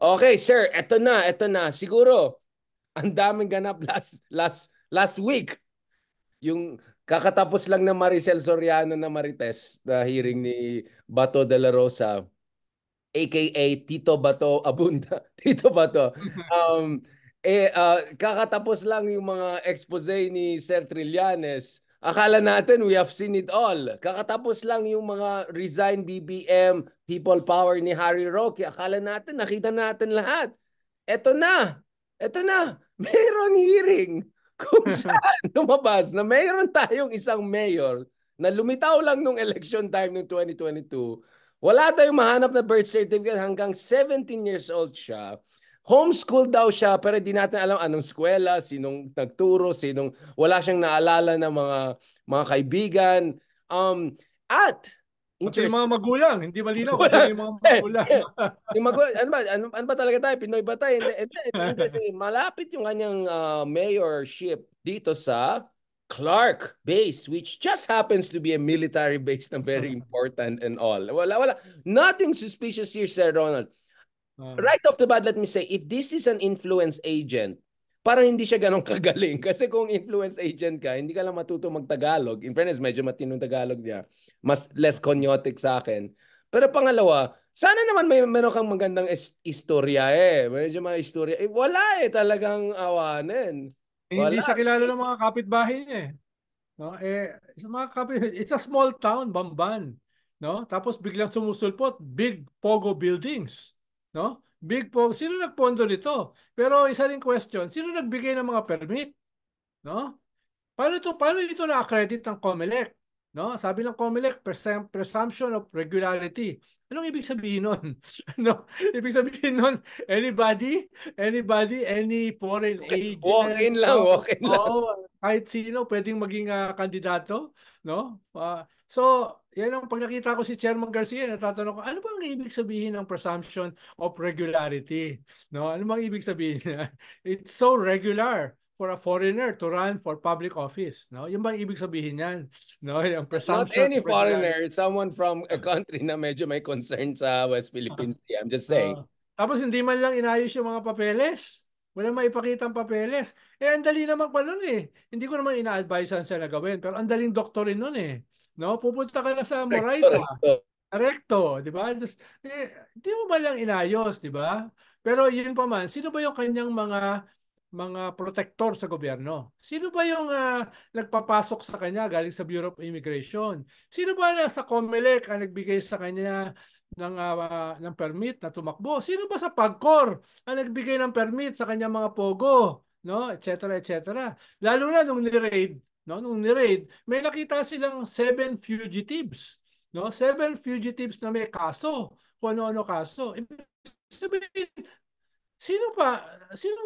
Okay, sir, eto na. Siguro, ang daming ganap last week. Yung kakatapos lang na Maricel Soriano na Marites na hearing ni Bato de la Rosa, aka Tito Bato Abunda. Tito Bato. Um, kakatapos lang yung mga expose ni Sir Trillanes. Akala natin we have seen it all. Kakatapos lang yung mga resign BBM, people power ni Harry Roque. Akala natin, nakita natin lahat. Eto na. Eto na. Mayroon hearing kung saan lumabas na mayroon tayong isang mayor na lumitaw lang nung election time ng 2022. Wala tayong mahanap na birth certificate hanggang 17 years old siya. Homeschool daw siya pero di natin alam anong eskwela, sinong nagturo, wala siyang naalala ng mga kaibigan. At Pati yung interest mga magulang, hindi malinaw kung sino yung mga magulang. yung ano ba talaga tayo? Pinoy ba tayo? Hindi. Interesting. Malapit yung kanyang mayorship dito sa Clark Base, which just happens to be a military base na very important and all. Wala. Nothing suspicious here, Sir Ronald. Right off the bat, let me say, if this is an influence agent, parang hindi siya ganun kagaling. Kasi kung influence agent ka, hindi ka lang matuto mag-Tagalog. In fairness, medyo matinong Tagalog niya. Mas less conyotic sa akin. Pero pangalawa, sana naman meron kang magandang istorya eh. Medyo mga istorya. Wala talagang awanin. Hindi Wala. siya kilala ng mga kapitbahay niya eh. No? Sa mga it's a small town, Bamban. No? Tapos biglang sumusulpot, big pogo buildings. No? Big pogo. Sino nagpondo nito? Pero isa ring question, sino nagbigay ng mga permit? No? Paano ito na-accredit ng COMELEC? No? Sabi ng COMELEC, presumption of regularity. Anong ibig sabihin nun? No? Ibig sabihin nun, any foreign agent, Walk in lang. kahit sino pwedeng maging kandidato, no? So, yan ang pag nakita ko si Chairman Garcia, natatanong ko, ano bang ibig sabihin ng presumption of regularity? No? Ano bang ibig sabihin? It's so regular for a foreigner to run for public office, no? Yung bang ibig sabihin niyan, no? Yung Not presumption any of regularity. foreigner, someone from a country na medyo may concern sa West Philippines Sea. I'm just saying. Tapos hindi man lang inayos yung mga papeles. Walang maipakita ang papeles. Ang dali naman pa nun eh. Hindi ko naman ina-advisean siya na gawin, pero ang daling doktorin nun eh. No? Pupunta ka na sa Moraita, Correct. recto, di ba? Just, hindi mo ba lang inayos, di ba? Pero yun pa man, sino ba yung kanyang mga protector sa gobyerno? Sino ba yung nagpapasok sa kanya galing sa Bureau of Immigration? Sino ba sa COMELEC ang nagbigay sa kanya ng permit na tumakbo? Sino ba sa PAGCOR ang nagbigay ng permit sa kanya mga pogo? No, etc. etc. Lalo na nung ni-raid, no? Nung ni-raid, may nakita silang 7 fugitives, no? 7 fugitives na may kaso. Kung ano-ano kaso. Ibig sabihin, sino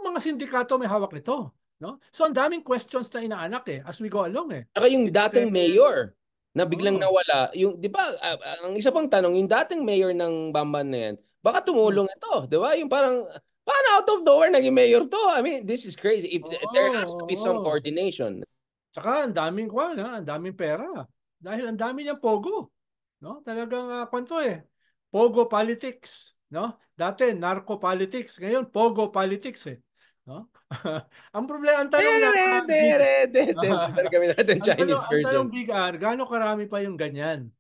mga sindikato may hawak nito? No? So ang daming questions na inaanak as we go along eh. Saka yung dating mayor na biglang Oh. nawala, yung 'di ba, ang isa pang tanong, yung dating mayor ng Bamban na yan, baka tumulong ito, 'di ba? Yung parang paano out of nowhere naging mayor to? I mean, this is crazy. If there has to be some Oo. coordination. Tsaka ang daming ang daming pera. Dahil ang dami niyang pogo. No? Talagang kwanto Pogo politics, no? Dati narco politics, ngayon pogo politics No? Ang problema, ang tanong lang, big Gagawin natin Chinese ang tanong version. big gaano karami pa yung ganyan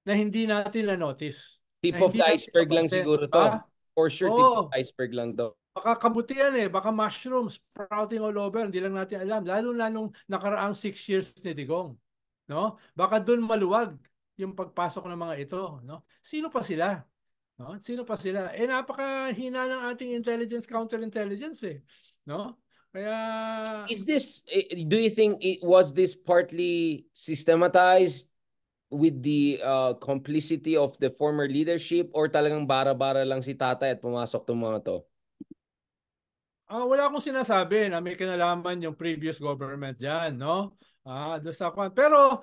na hindi natin na-notice, Tip na of hindi the natin iceberg lang napansin, siguro di to. ba? For sure, tip of Oo. the iceberg lang to. Baka kabutihan baka mushrooms sprouting all over, hindi lang natin alam. Lalo na nung nakaraang 6 years ni Digong. No? Baka doon maluwag yung pagpasok ng mga ito. No? Sino pa sila? No? Sino pa sila? Napakahina ng ating intelligence, counterintelligence No? Kaya Is this, do you think was this partly systematized with the complicity of the former leadership or talagang bara-bara lang si tatay at pumasok itong mga to? wala akong sinasabi na may kinalaman yung previous government yan, no? Pero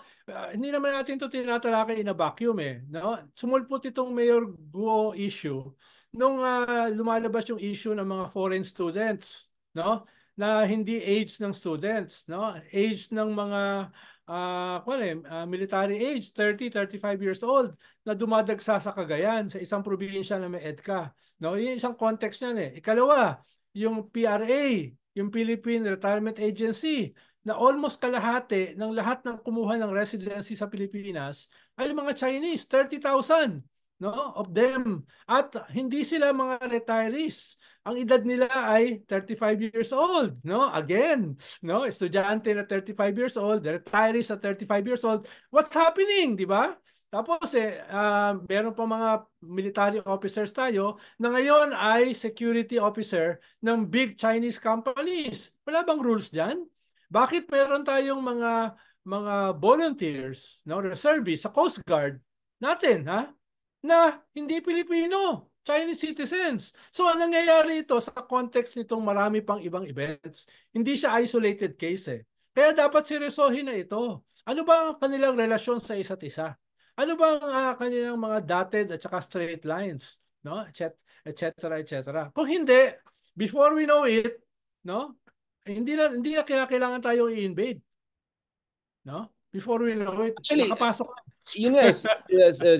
hindi naman natin ito tinatalakay in a vacuum no? Sumulpot itong Mayor Guo issue nung lumalabas yung issue ng mga foreign students, no? Na hindi age ng students, no? Age ng mga military age, 30, 35 years old, na dumadagsa sa Cagayan, sa isang probinsya na may EDCA. No, yun isang context niyan eh. Ikalawa, yung PRA, yung Philippine Retirement Agency, na almost kalahati ng lahat ng kumuha ng residency sa Pilipinas ay mga Chinese, 30,000, no, of them. At hindi sila mga retirees. Ang edad nila ay 35 years old, no? Again, no? Estudyante na 35 years old, retirees na 35 years old. What's happening, di ba? Tapos meron pa mga military officers tayo na ngayon ay security officer ng big Chinese companies. Wala bang rules diyan? Bakit meron tayong mga volunteers, no, reservists sa Coast Guard natin, ha? Na hindi Pilipino, Chinese citizens. So ang nangyayari ito sa context nitong marami pang ibang events, hindi siya isolated case eh. Kaya dapat seryosohin na ito. Ano ba ang kanilang relasyon sa isa't isa? Ano ba ang kanilang mga dotted at saka straight lines, no? Et cetera. Kung hindi, before we know it, no? Hindi na kinakailangan tayong i-invade, no? Before we know it, Actually, nakapasok na. yun nga,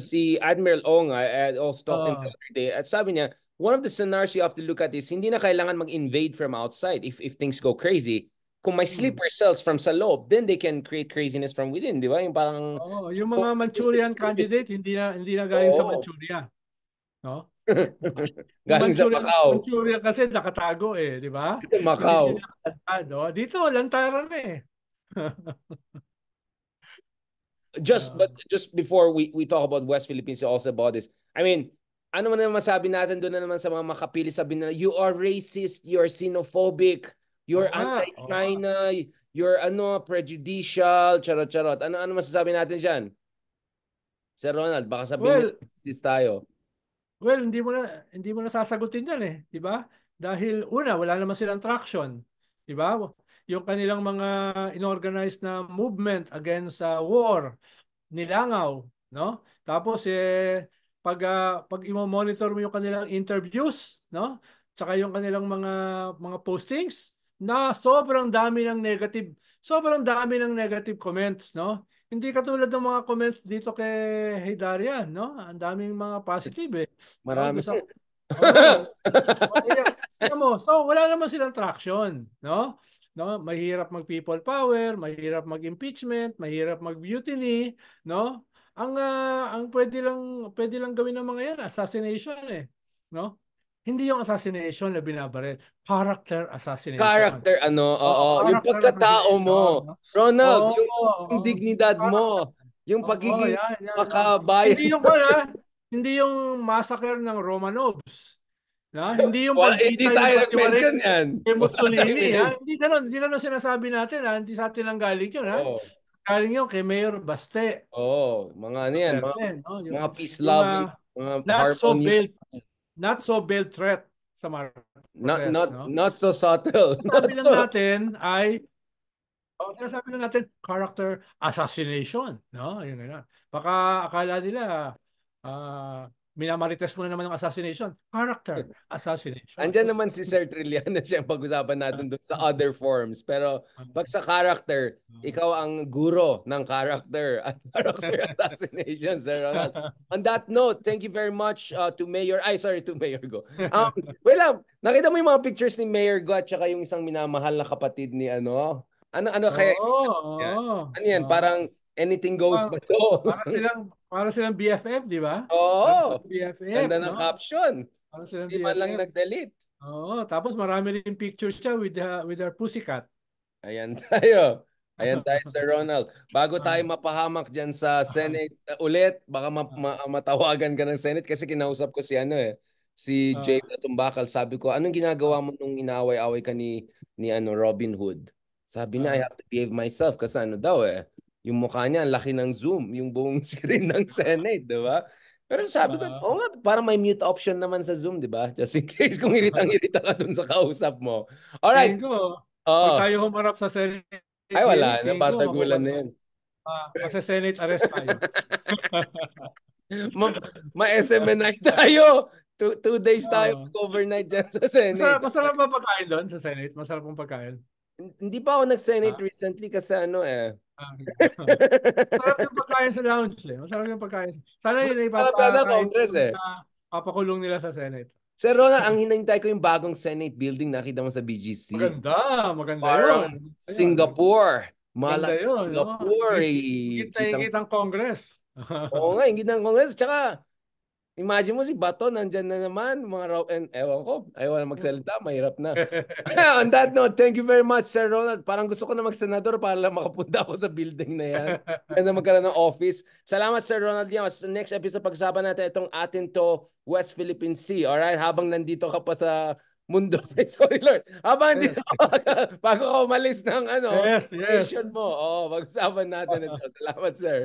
si Admiral Ong, I also talked to him the other day, at sabi niya, one of the scenarios you have to look at is hindi na kailangan mag-invade from outside if things go crazy. Kung may sleeper cells from sa loob, then they can create craziness from within, di ba? Yung parang Yung mga Manchurian candidate hindi na galing sa Oo. Manchuria, no? Yung Galing sa Macau. Manchuria kasi nakatago eh, di ba? Hindi din Macau. nakatagad, no? Dito lantaran eh. But just before we talk about West Philippines, also about this. I mean, ano man naman masabi natin doon na naman sa mga makapili, sabi na you are racist, you are xenophobic, you're anti-China, you're prejudicial, charot-charot. Ano masasabi natin diyan? Sir Ronald, baka sabihin niyo racist tayo. Well, hindi mo na sasagutin 'yan eh, 'di ba? Dahil una, wala naman silang traction, 'di ba? Yung kanilang mga inorganized na movement against war, nilangaw, no? Tapos pag i-monitor mo yung kanilang interviews, no? Tsaka yung kanilang mga postings, na sobrang dami ng negative comments, no? Hindi katulad ng mga comments dito kay Haydarian, no? Ang daming mga positive eh. No? Marami. Tingnan mo, so wala naman silang traction, no? No, mahirap mag people power, mahirap mag impeachment, mahirap mag mutiny, no? Ang pwede lang gawin ng mga yan, assassination eh, no? Hindi yung assassination na binabaril, character assassination. Character, yung Character pagkatao assassination, mo. no? Ronald, yung Oo. dignidad Character. mo. Yung pagiging Yan. Hindi makabayan. yung hindi yung massacre ng Romanovs. Na? Hindi yung Hindi pagbitay ng tayo patiwarik nag-mention yan. kay Mussolini. Wala Hindi ganun sinasabi natin. Hindi sa atin lang galing yun. Oo. Galing yun kay Mayor Baste. Mga ano yan, Duterte, no? mga Yung peace-loving, mga not so harmonious. veiled, not so veiled threat sa Marcos. No? Not so subtle. Sabi lang natin ay sinasabi lang natin character assassination. No? Yun na. Baka akala nila minamarites mo na naman ng assassination. Character assassination. Andyan naman si Sir Trillian, siya ang pag-usapan natin doon sa other forms. Pero pag sa character, ikaw ang guro ng character at character assassination, Sir Ronald. On that note, thank you very much to Mayor Go. Nakita mo yung mga pictures ni Mayor Go at saka yung isang minamahal na kapatid ni ano kaya ano yan? Parang anything goes ba to? Para silang BFF, di ba? Oo. BFF, Ganda ng caption. Para silang Di man lang BFF. nag-delete. Tapos marami rin pictures siya with her pussycat. Ayan tayo. Sir Ronald. Bago tayo mapahamak dyan sa Senate ulit, baka matawagan ka ng Senate kasi kinausap ko si Jay Tumbakal. Sabi ko, anong ginagawa mo nung inaaway-away ka ni Robin Hood? Sabi niya, I have to behave myself kasi yung mukha niya, ang laki ng zoom, yung buong screen ng Senate, di ba? Pero sabi ko, nga, parang may mute option naman sa Zoom, di ba? Just in case kung iritang-irita ka dun sa kausap mo. Alright. Pag tayo humarap sa Senate, ay, wala na. Bardagulan na yun. Masa-Senate arrest tayo. Ma-SMNI tayo. 2 days tayo overnight dyan sa Senate. Masarap ba pagkain doon sa Senate? Masarap pong pagkain? Hindi pa ako nag-Senate recently kasi Masarap yung pagkain sa lounge eh. Masarap yung pagkain. Sana yun ay Sarap na papakain Congress eh. na papakulong nila sa Senate. Sir Ronald, ang hinintay ko yung bagong Senate building nakita mo sa BGC. Maganda, maganda yun. Parang Ayun. Singapore. Maganda Mala yun. No? Singapore. Higit na Kitang, higit ang Congress. oo nga, hindi ng Congress. Tsaka, imagine mo si Bato, nandyan na naman. Mga raw, and ewan ko, ayaw na magsalita, mahirap na. On that note, thank you very much, Sir Ronald. Parang gusto ko na mag-senador para lang makapunta ako sa building na yan. And na magkaroon ng office. Salamat, Sir Ronald Llamas. Sa next episode, pag-usapan natin itong atin to West Philippine Sea. Alright? Habang nandito ka pa sa mundo. Sorry, Lord. Habang Yes. nandito ka, bago ka umalis ng Yes, yes. vacation mo. Oo, pag-usapan natin ito. Salamat, Sir.